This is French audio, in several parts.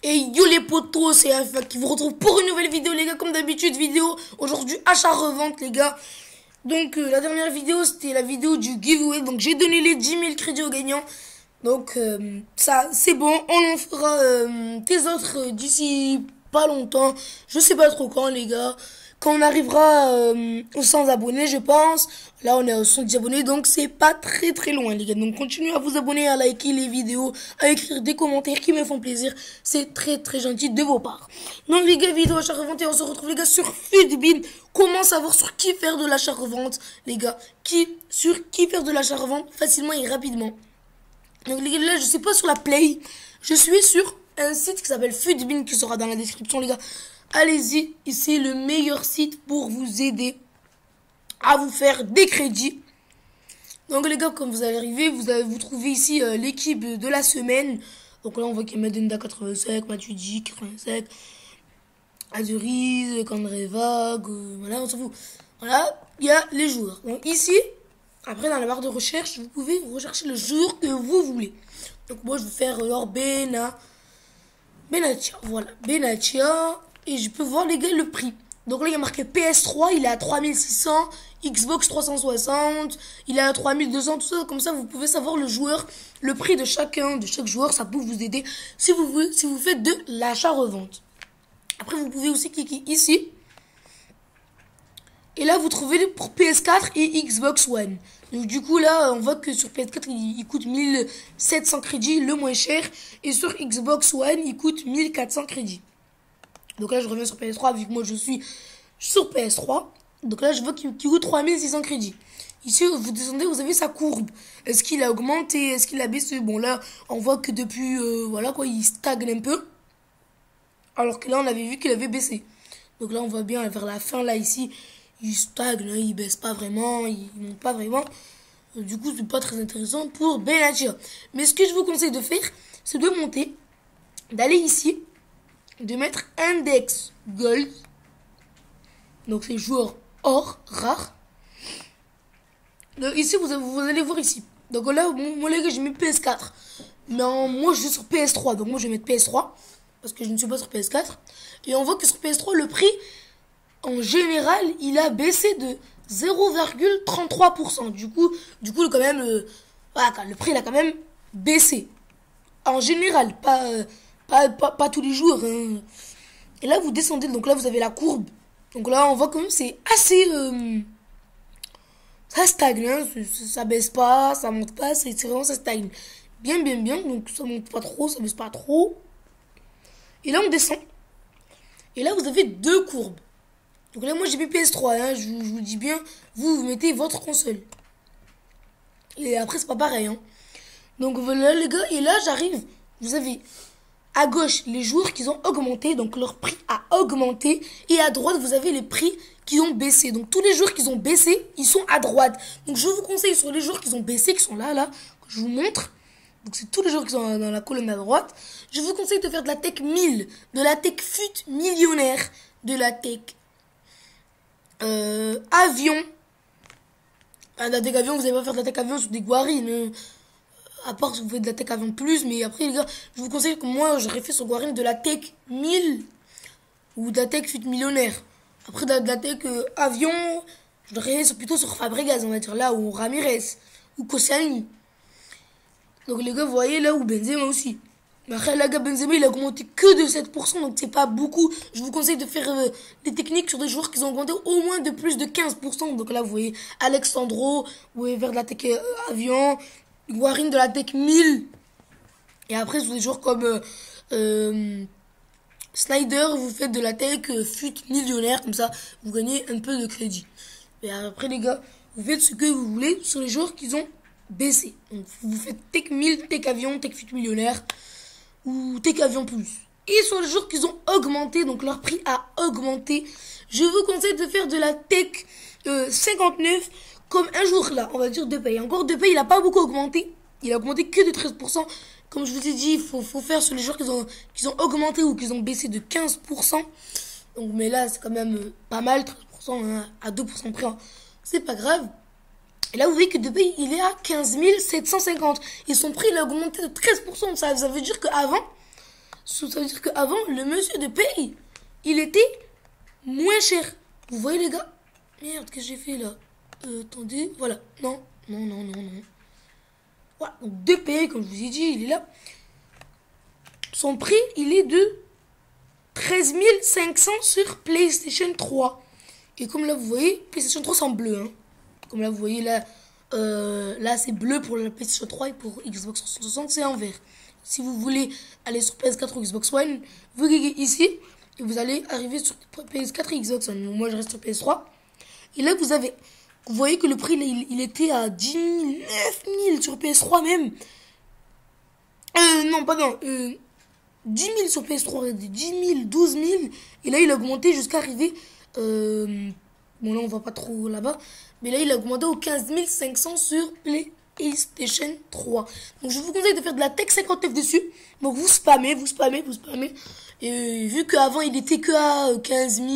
Et yo les potos, c'est Alpha qui vous retrouve pour une nouvelle vidéo les gars, comme d'habitude vidéo aujourd'hui achat-revente les gars. Donc la dernière vidéo c'était la vidéo du giveaway, donc j'ai donné les 10 000 crédits aux gagnants. Donc ça c'est bon, on en fera des autres d'ici pas longtemps, je sais pas trop quand les gars. Quand on arrivera aux 100 abonnés je pense, là on est aux 110 abonnés donc c'est pas très loin les gars. Donc continuez à vous abonner, à liker les vidéos, à écrire des commentaires qui me font plaisir, c'est très gentil de vos parts. Donc les gars, vidéo achat-revente et on se retrouve les gars sur Futbin. Comment savoir sur qui faire de l'achat-revente les gars, sur qui faire de l'achat-revente facilement et rapidement. Donc les gars, là je suis pas sur la Play, je suis sur un site qui s'appelle Futbin qui sera dans la description les gars. Allez-y, c'est le meilleur site pour vous aider à vous faire des crédits. Donc les gars, quand vous allez arriver, vous trouvez ici l'équipe de la semaine. Donc là on voit qu'il y a Medenda 85, Matuidi 85, Azuriz, Kandreva, voilà, on s'en fout. Voilà, il y a les joueurs. Donc ici, après dans la barre de recherche, vous pouvez rechercher le joueur que vous voulez. Donc moi je vais faire Benatia, voilà, Benatia. Et je peux voir les gars le prix. Donc là il y a marqué PS3, il est à 3600, Xbox 360, il est à 3200, tout ça. Comme ça vous pouvez savoir le joueur, le prix de chaque joueur. Ça peut vous aider si vous faites de l'achat-revente. Après vous pouvez aussi cliquer ici. Et là vous trouvez pour PS4 et Xbox One. Donc du coup là on voit que sur PS4 il coûte 1700 crédits, le moins cher. Et sur Xbox One il coûte 1400 crédits. Donc là, je reviens sur PS3, vu que moi, je suis sur PS3. Donc là, je vois qu'il coûte 3600 crédits. Ici, vous descendez, vous avez sa courbe. Est-ce qu'il a augmenté? Est-ce qu'il a baissé? Bon, là, on voit que depuis, voilà quoi, il stagne un peu. Alors que là, on avait vu qu'il avait baissé. Donc là, on voit bien, vers la fin, là, ici, il stagne, hein, il baisse pas vraiment, il monte pas vraiment. Du coup, c'est pas très intéressant pour Benatia. Mais ce que je vous conseille de faire, c'est de monter, d'aller ici, de mettre index gold, donc les joueurs or rares. Donc ici vous allez voir ici. Donc là moi les gars j'ai mis PS4, mais moi je suis sur PS3, donc moi je vais mettre PS3 parce que je ne suis pas sur PS4. Et on voit que sur PS3 le prix en général il a baissé de 0,33%. Du coup quand même voilà, le prix il a quand même baissé en général, pas tous les jours. Hein. Et là, vous descendez. Donc là, vous avez la courbe. Donc là, on voit quand même c'est assez... ça stagne. Hein. Ça baisse pas, ça monte pas. C'est vraiment, ça stagne. Bien. Donc ça monte pas trop, ça baisse pas trop. Et là, on descend. Et là, vous avez deux courbes. Donc là, moi, j'ai mis PS3. Hein. Je vous dis bien, vous mettez votre console. Et après, c'est pas pareil. Hein. Donc voilà, les gars. Et là, j'arrive. Vous avez... à gauche, les joueurs qui ont augmenté, donc leur prix a augmenté. Et à droite, vous avez les prix qui ont baissé. Donc tous les joueurs qui ont baissé, ils sont à droite. Donc je vous conseille sur les joueurs qui ont baissé, qui sont là, que je vous montre. Donc c'est tous les joueurs qui sont dans la colonne à droite. Je vous conseille de faire de la tech 1000, de la tech fut millionnaire, de la tech avion. Ah, la tech avion, vous n'allez pas faire de la tech avion sur des guarines. Hein. À part si vous faites de la tech avion plus, mais après les gars, je vous conseille que moi j'aurais fait sur Guarine de la tech 1000 ou de la tech fut millionnaire. Après de la tech avion, je l'aurais fait plutôt sur Fabregas, on va dire là, ou Ramirez, ou Koscielny. Donc les gars, vous voyez là où Benzema aussi. Mais après là, gars, Benzema il a augmenté que de 7%, donc c'est pas beaucoup. Je vous conseille de faire des techniques sur des joueurs qui ont augmenté au moins de plus de 15%. Donc là, vous voyez Alexandro, vous voyez vers de la tech avion. Guarine de la tech 1000. Et après, sur des joueurs comme Snyder, vous faites de la tech fut millionnaire. Comme ça, vous gagnez un peu de crédit. Et après, les gars, vous faites ce que vous voulez sur les joueurs qui ont baissé. Donc, vous faites tech 1000, tech avion, tech fut millionnaire ou tech avion plus. Et sur les joueurs qui ont augmenté, donc leur prix a augmenté, je vous conseille de faire de la tech 59. Comme un jour là, on va dire Depay. Encore Depay, il a pas beaucoup augmenté. Il a augmenté que de 13%. Comme je vous ai dit, il faut faire sur les joueurs qui ont augmenté ou qui ont baissé de 15%. Donc, mais là, c'est quand même pas mal, 13%, hein, à 2% près. Hein. C'est pas grave. Et là, vous voyez que Depay, il est à 15 750. Et son prix, il a augmenté de 13%. Ça veut dire qu'avant, Ça veut dire qu'avant, le monsieur de paye, il était moins cher. Vous voyez les gars? Merde, qu'est-ce que j'ai fait là? Attendez, voilà. Non. Voilà, donc de paye, comme je vous ai dit, il est là. Son prix, il est de 13 500 sur PlayStation 3. Et comme là, vous voyez, PlayStation 3, c'est en bleu. Hein. Comme là, vous voyez, là, c'est bleu pour la PlayStation 3 et pour Xbox 360, c'est en vert. Si vous voulez aller sur PS4 ou Xbox One, vous cliquez ici et vous allez arriver sur PS4 et Xbox One. Moi, je reste sur PS3. Et là, vous voyez que le prix, là, il était à 10 000, 9 000 sur PS3 même. Non, pardon. 10 000 sur PS3, 10 000, 12 000. Et là, il a augmenté jusqu'à arriver... bon, là, on va pas trop là-bas. Mais là, il a augmenté aux 15 500 sur PlayStation 3. Donc, je vous conseille de faire de la Tech 59 dessus. Donc, vous spammez. Et vu qu'avant, il était que à 15 000...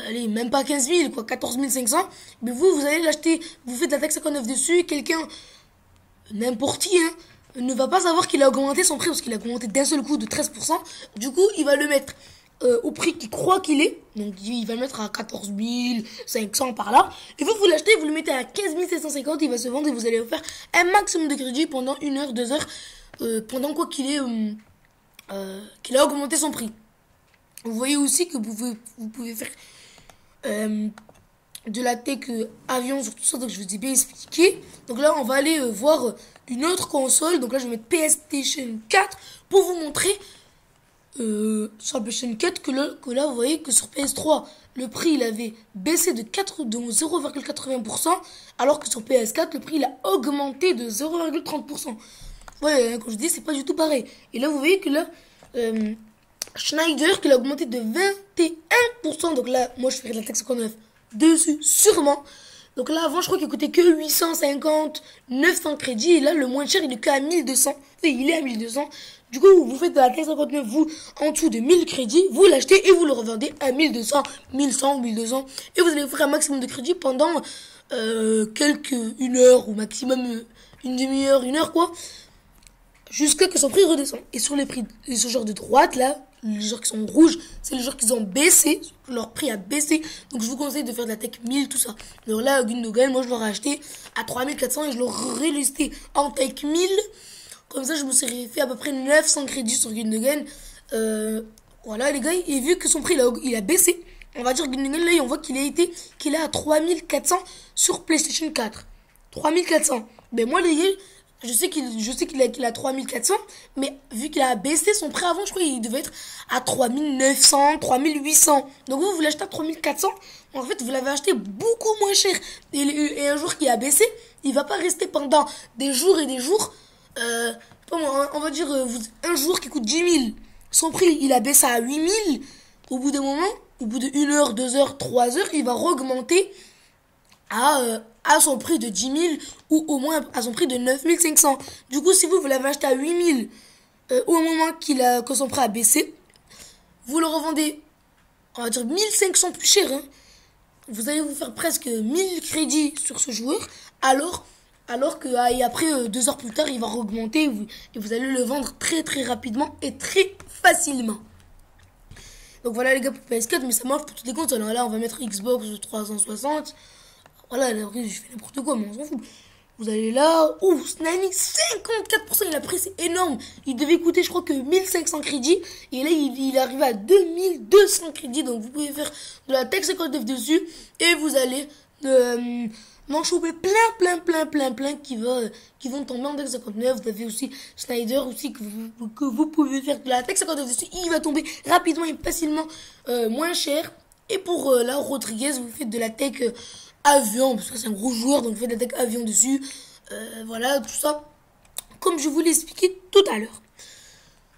allez, même pas 15 000, quoi, 14 500. Mais vous allez l'acheter, vous faites de la Tech 59 dessus. Quelqu'un, n'importe qui, hein, ne va pas savoir qu'il a augmenté son prix parce qu'il a augmenté d'un seul coup de 13%. Du coup, il va le mettre au prix qu'il croit qu'il est. Donc, il va le mettre à 14 500 par là. Et vous l'achetez, vous le mettez à 15 750. Il va se vendre et vous allez faire un maximum de crédit pendant 1 heure, 2 heures. Pendant quoi qu'il a augmenté son prix. Vous voyez aussi que vous pouvez faire de la tech avion sur tout ça. Donc, je vous ai bien expliqué. Donc là, on va aller voir une autre console. Donc là, je vais mettre PlayStation 4 pour vous montrer sur la PlayStation 4 que là, vous voyez que sur PS3, le prix, il avait baissé de 0,80%, alors que sur PS4, le prix, il a augmenté de 0,30%. Ouais, comme je dis, c'est pas du tout pareil. Et là, vous voyez que là, Schneider, qu'il a augmenté de 21%. Donc là, moi, je ferai de la Tech 59 dessus, sûrement. Donc là, avant, je crois qu'il coûtait que 850, 900 crédits. Et là, le moins cher, il est qu'à 1200. Il est à 1200. Du coup, vous faites de la Tech 59, vous, en dessous de 1000 crédits. Vous l'achetez et vous le revendez à 1200, 1100, 1200. Et vous allez faire un maximum de crédits pendant une heure ou maximum une demi-heure, 1 heure, quoi. Jusqu'à que son prix redescende. Et sur les prix, ce genre de droite, là, les genres qui sont rouges, c'est les genres qui ont baissé. Leur prix a baissé. Donc, je vous conseille de faire de la Tech 1000, tout ça. Alors là, Gundogan, moi, je l'aurais acheté à 3400 et je l'aurais listé en Tech 1000. Comme ça, je me serais fait à peu près 900 crédits sur Gundogan. Voilà, les gars. Et vu que son prix, il a baissé, on va dire Gundogan, là, on voit qu'il est à 3400 sur PlayStation 4. 3400. Mais moi, les gars, je sais qu'il a 3400, mais vu qu'il a baissé son prix avant, je crois qu'il devait être à 3900, 3800. Donc vous l'achetez à 3400, en fait, vous l'avez acheté beaucoup moins cher. Et un jour qui a baissé, il va pas rester pendant des jours et des jours. On va dire un jour qui coûte 10 000. Son prix, il a baissé à 8 000. Au bout d'un moment, au bout de 1 heure, 2 heures, 3 heures, il va augmenter à son prix de 10 000 ou au moins à son prix de 9 500. Du coup, si vous l'avez acheté à 8 000 au moment que son prix a baissé, vous le revendez, on va dire 1500 plus cher. Hein. Vous allez vous faire presque 1000 crédits sur ce joueur, alors que et après 2 heures plus tard, il va augmenter et vous allez le vendre très très rapidement et très facilement. Donc voilà les gars pour PS4, mais ça marche pour toutes les consoles. Là, on va mettre Xbox 360. Voilà, là, je fais n'importe quoi, mais on s'en fout. Vous allez là. Ouh, Snani, 54%, il a pris, c'est énorme. Il devait coûter, je crois, que 1500 crédits. Et là, il est arrivé à 2200 crédits. Donc, vous pouvez faire de la Tech 59 dessus. Et vous allez m'en choper plein qui vont tomber en Tech 59. Vous avez aussi Schneider aussi que vous pouvez faire de la Tech 59 dessus. Il va tomber rapidement et facilement moins cher. Et pour là, Rodriguez, vous faites de la Tech avion, parce que c'est un gros joueur, donc vous faites de la Tech avion dessus. Voilà, tout ça. Comme je vous l'ai expliqué tout à l'heure.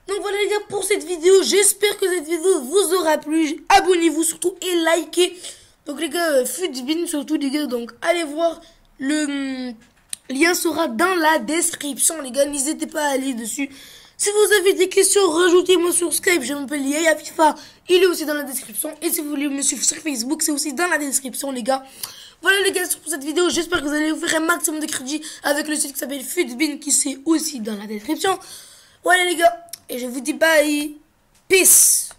Donc voilà les gars pour cette vidéo. J'espère que cette vidéo vous aura plu. Abonnez-vous surtout et likez. Donc les gars, Futbin surtout les gars. Donc allez voir. Le lien sera dans la description les gars. N'hésitez pas à aller dessus. Si vous avez des questions, rajoutez-moi sur Skype. Je m'appelle Yaya FIFA. Il est aussi dans la description. Et si vous voulez me suivre sur Facebook, c'est aussi dans la description les gars. Voilà les gars, pour cette vidéo, j'espère que vous allez vous faire un maximum de crédit avec le site qui s'appelle Futbin qui c'est aussi dans la description. Voilà les gars, et je vous dis bye. Peace.